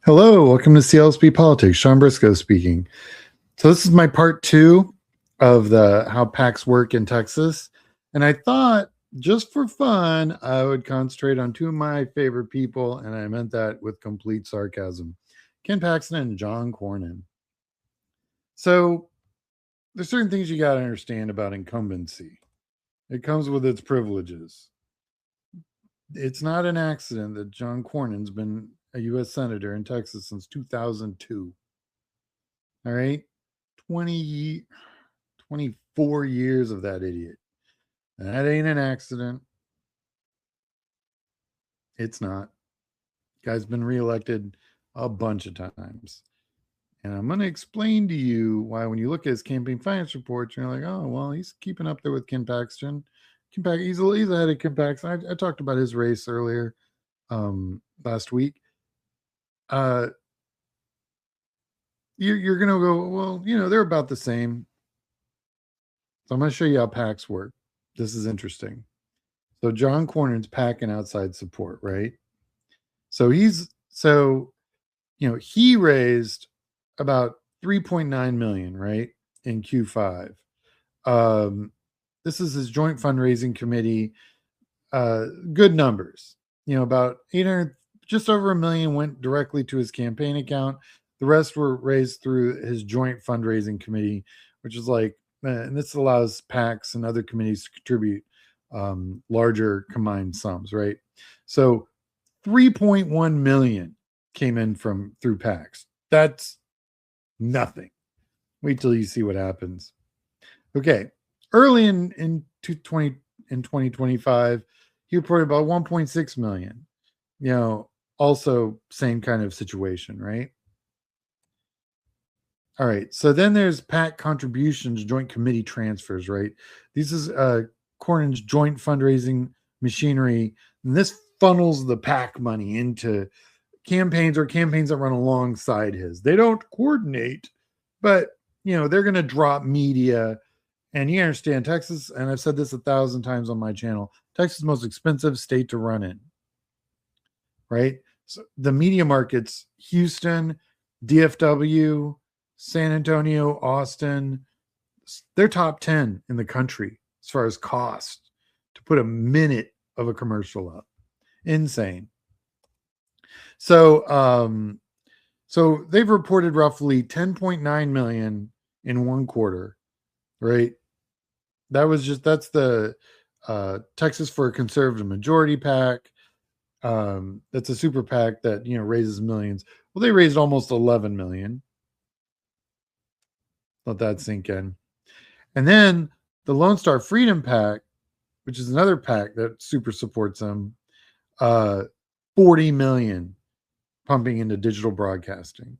Hello, welcome to CLSP Politics. Sean Briscoe speaking. So this is my part 2 of the how PACs work in Texas. And I thought just for fun, I would concentrate on two of my favorite people. And I meant that with complete sarcasm. Ken Paxston and John Cornyn. So there's certain things you got to understand about incumbency. It comes with its privileges. It's not an accident that John Cornyn's been a U.S. Senator in Texas since 2002. All right. 24 years of that idiot. That ain't an accident. It's not. Guy's been reelected a bunch of times. And I'm going to explain to you why when you look at his campaign finance reports, you're like, oh, well, he's keeping up there with Ken Paxton. He's ahead of Ken Paxton. I talked about his race earlier last week. You're going to go, well, they're about the same. So I'm going to show you how PACs work. This is interesting. So John Cornyn's packing outside support, right? So he raised about 3.9 million, right, in Q5. This is his joint fundraising committee. Good numbers. About 800, just over $1 million went directly to his campaign account. The rest were raised through his joint fundraising committee, which is like, and this allows PACs and other committees to contribute larger combined sums, right? So 3.1 million came in through PACs. That's nothing. Wait till you see what happens. Okay, early in 2025, he reported about 1.6 million. Also same kind of situation, right? All right, so then there's PAC contributions, joint committee transfers, right? This is Cornyn's joint fundraising machinery, and this funnels the PAC money into campaigns that run alongside his. They don't coordinate, but they're going to drop media. And you understand, Texas, and I've said this 1,000 times on my channel, Texas is the most expensive state to run in, right? So the media markets, Houston, DFW, San Antonio, Austin, they're top 10 in the country as far as cost to put a minute of a commercial up. Insane. So they've reported roughly 10.9 million in one quarter, right? That's the Texas for a Conservative Majority PAC. That's a super PAC that raises millions. Well, they raised almost 11 million. Let that sink in. And then the Lone Star Freedom PAC, which is another PAC that super supports them, 40 million pumping into digital broadcasting.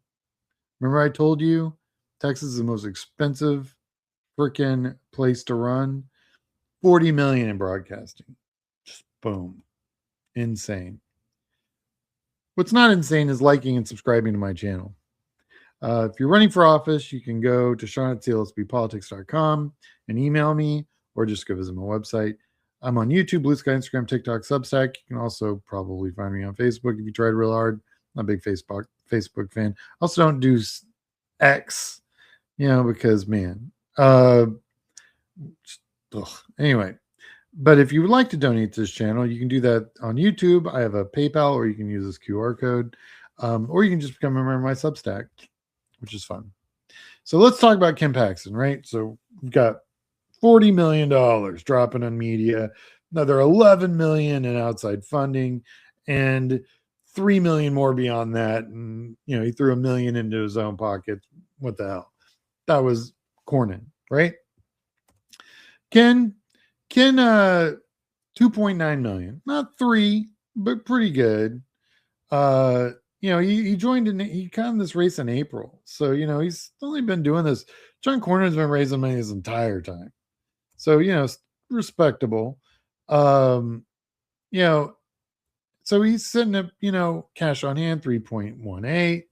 Remember I told you Texas is the most expensive freaking place to run? 40 million in broadcasting. Just boom. Insane. What's not insane is liking and subscribing to my channel. If you're running for office, you can go to Sean@clsbpolitics.com and email me, or just go visit my website. I'm on YouTube, Blue Sky, Instagram, TikTok, Substack. You can also probably find me on Facebook if you tried real hard. I'm a big Facebook fan. Also don't do X, because man. Anyway, but if you would like to donate to this channel, you can do that on YouTube. I have a PayPal, or you can use this QR code, or you can just become a member of my Substack, which is fun. So let's talk about Ken Paxston, right? So we've got $40 million dropping on media, another 11 million in outside funding, and 3 million more beyond that. And he threw $1 million into his own pocket. What the hell? That was Cornyn, right? Ken 2.9 million, not 3, but pretty good. He joined he got in this race in April. So, he's only been doing this. John Cornyn's been raising money his entire time. So, respectable. So he's sitting at, cash on hand, 3.18,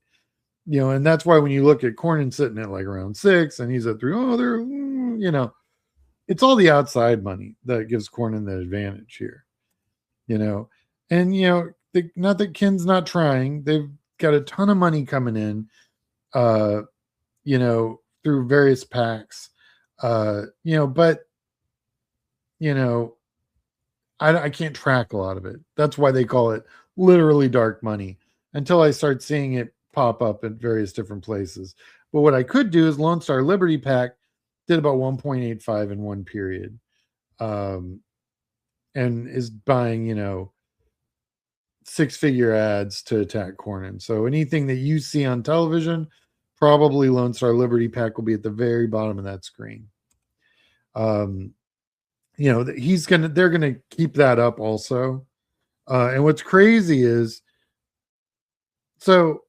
and that's why when you look at Cornyn sitting at like around 6 and he's at 3, it's all the outside money that gives Cornyn the advantage here, and, not that Ken's not trying. got a ton of money coming in, you know, through various PACs, you know, but, you know, I can't track a lot of it. That's why they call it literally dark money until I start seeing it pop up at various different places. But what I could do is Lone Star Liberty PAC did about 1.85 in one period, and is buying, you know, 6-figure ads to attack Cornyn. So anything that you see on television, probably Lone Star Liberty PAC will be at the very bottom of that screen. You know, they're gonna keep that up also. And what's crazy is, so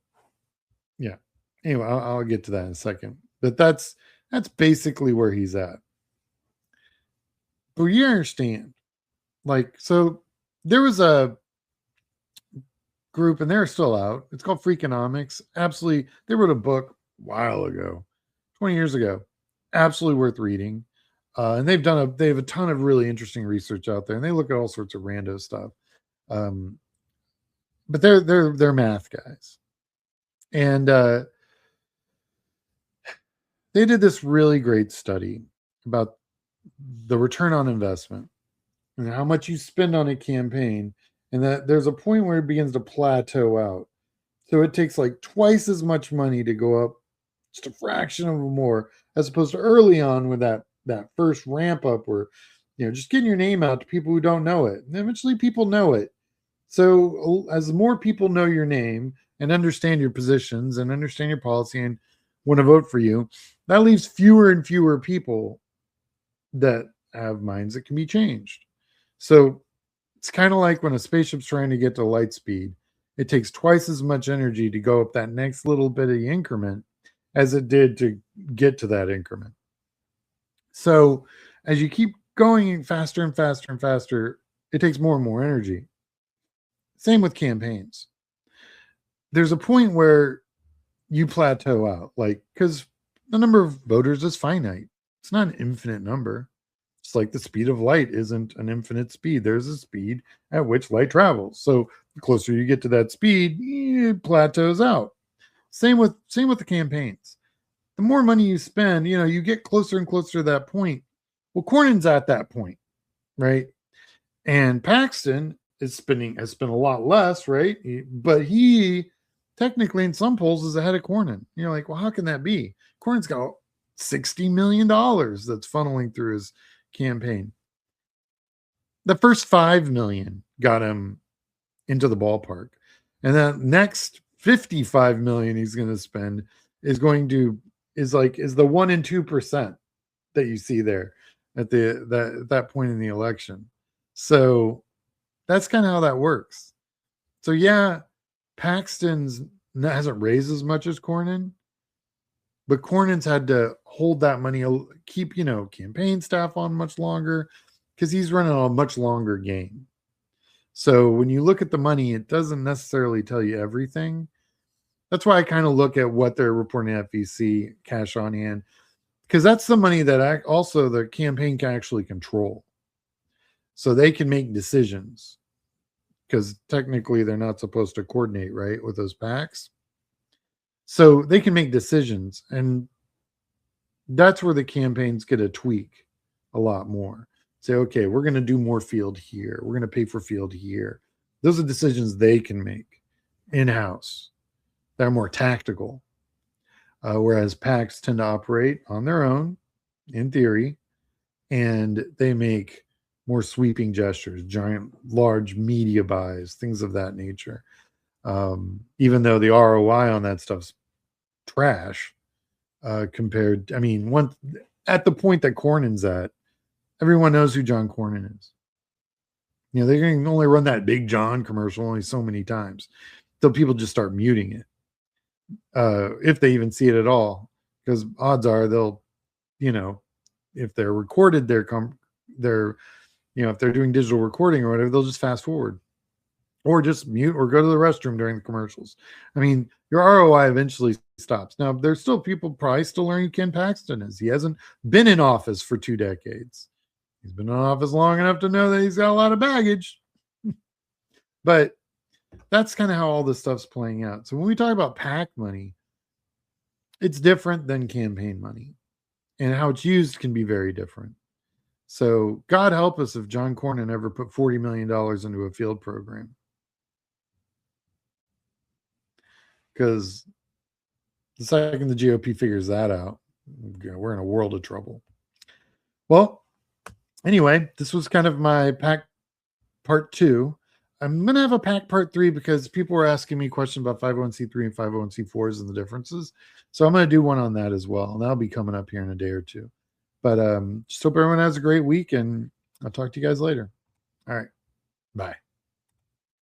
yeah. Anyway, I'll get to that in a second. But that's basically where he's at. But you understand, like, so there was a group, and they're still out. It's called Freakonomics. Absolutely, they wrote a book a while ago, 20 years ago. Absolutely worth reading. And they have a ton of really interesting research out there, and they look at all sorts of rando stuff. But they're math guys, and they did this really great study about the return on investment and how much you spend on a campaign, and that there's a point where it begins to plateau out. So it takes like twice as much money to go up, just a fraction of more, as opposed to early on with that first ramp up where, you know, just getting your name out to people who don't know it. And eventually people know it. So as more people know your name and understand your positions and understand your policy and want to vote for you, that leaves fewer and fewer people that have minds that can be changed. So it's kind of like when a spaceship's trying to get to light speed. It takes twice as much energy to go up that next little bit of the increment as it did to get to that increment. So as you keep going faster and faster and faster, it takes more and more energy. Same with campaigns. There's a point where you plateau out, like, because the number of voters is finite. It's not an infinite number. It's like the speed of light isn't an infinite speed. There's a speed at which light travels. So the closer you get to that speed, it plateaus out. Same with the campaigns. The more money you spend, you know, you get closer and closer to that point. Well, Cornyn's at that point, right? And Paxston has spent a lot less, right? But he technically in some polls is ahead of Cornyn. You're like, well, how can that be? Cornyn's got $60 million that's funneling through his campaign. The first 5 million got him into the ballpark, and that next 55 million he's going to spend is the 1% and 2% that you see there at that point in the election. So that's kind of how that works. So yeah, Paxton's hasn't raised as much as Cornyn, but Cornyn's had to hold that money, keep, you know, campaign staff on much longer because he's running a much longer game. So when you look at the money, it doesn't necessarily tell you everything. That's why I kind of look at what they're reporting at FEC, cash on hand, because that's the money that also the campaign can actually control. So they can make decisions, because technically they're not supposed to coordinate, right, with those PACs. So they can make decisions, and that's where the campaigns get a tweak a lot more. Say, okay, we're going to do more field here. We're going to pay for field here. Those are decisions they can make in-house. They're more tactical. Whereas PACs tend to operate on their own, in theory, and they make more sweeping gestures, giant, large media buys, things of that nature. Even though the ROI on that stuff's trash compared, I mean, at the point that Cornyn's at, everyone knows who John Cornyn is. You know, they can only run that Big John commercial only so many times till people just start muting it. If they even see it at all, because odds are they'll, you know, if they're recorded, they're, you know, if they're doing digital recording or whatever, they'll just fast forward or just mute or go to the restroom during the commercials. I mean, your ROI eventually stops. Now, there's still people probably still learning who Ken Paxton is. He hasn't been in office for 2 decades. He's been in office long enough to know that he's got a lot of baggage. But that's kind of how all this stuff's playing out. So when we talk about PAC money, it's different than campaign money, and how it's used can be very different. So God help us if John Cornyn ever put $40 million into a field program. Because the second the GOP figures that out, we're in a world of trouble. Well, anyway, this was kind of my PAC part 2. I'm going to have a PAC part 3 because people were asking me questions about 501c3 and 501c4s and the differences. So I'm going to do one on that as well. And that'll be coming up here in a day or two. But just hope everyone has a great week, and I'll talk to you guys later. All right. Bye.